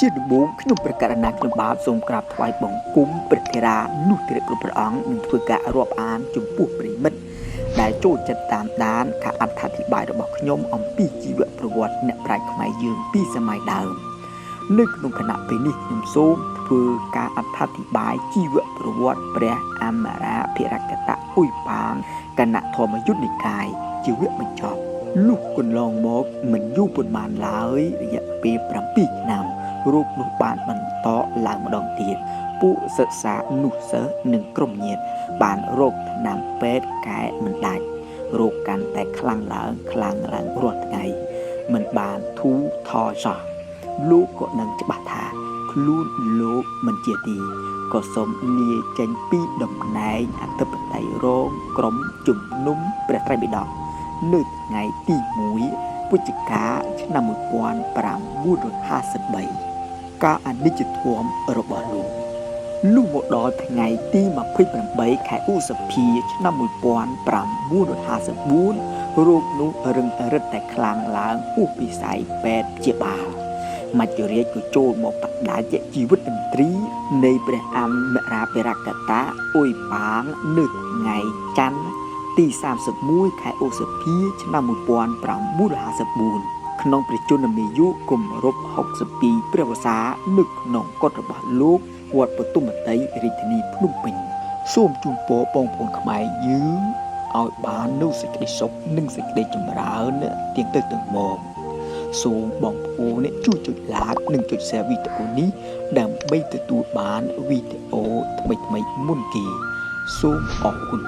ជាដំបូងខ្ញុំប្រកាសណាខ្ញុំបាទសូមក្រាបថ្វាយបង្គំព្រះធេរានោះព្រះគ្រប់ព្រះអង្គនឹងធ្វើការរាប់អានចំពោះប្រិមិត្តដែលចូលចិត្តតាមដានការអត្ថាធិប្បាយរបស់ខ្ញុំអំពីជីវប្រវត្តិអ្នកប្រាជ្ញខ្មែរយើងពីសម័យដើមនៅក្នុងគណៈពេលនេះខ្ញុំសូមធ្វើការអត្ថាធិប្បាយជីវប្រវត្តិព្រះអមរាភិរកតៈអ៊ុយប៉ាងគណៈធម្មយុត្តនិកាយជីវបញ្ចប់លុះកន្លងមកមិនយូរប៉ុន្មានឡើយរយៈពេល7ឆ្នាំរោគនោះបានបន្តឡើងម្ដងទៀតពួកសិក្សានុសិស្សនិងក្រុមញាតិបានរកថ្នាំពេទ្យកែមិនដាច់រោគកាន់តែខ្លាំងឡើងរាល់ថ្ងៃមិនបានធូរថយសោះលោកក៏នឹងច្បាស់ថាខ្លួនលោកមិនជាទីក៏សូមលាចេញពីតំណែងអធិបតីរងក្រុមជំនុំព្រះត្រៃបិដកនៅថ្ងៃទី1វិច្ឆិកាឆ្នាំ1553ការអនិច្ចធម៌របស់លោកលុះមកដល់ថ្ងៃទី28ខែឧសភាឆ្នាំ1554រោគនោះរឹងរិតតែខ្លាំងឡើងហួសពិស័យពេទ្យព្យាបាលមច្ចុរាជក៏ចូលមកបដាច់ជីវិតមន្ត្រីនៃព្រះអមរាភិរកតៈអ៊ុយប៉ាងនៅថ្ងៃច័ន្ទទី31ខែឧសភាឆ្នាំ1554ក្នុងព្រះជន្មាយុគម្រប់62ព្រះវស្សានៅក្នុងកុដិរបស់លោកវត្តបទុមតីរាជធានីភ្នំពេញសូមជូនពរបងប្អូនខ្មែរយើងឲ្យបាននូវសេចក្តីសុខនិងសេចក្តីចម្រើនទាំងទៅទាំងមកសូមបងប្អូនជួយចុច like និងចុច share វីដេអូនេះដើម្បីទទួលបានវីដេអូថ្មីៗមុនគេសូមអរគុណ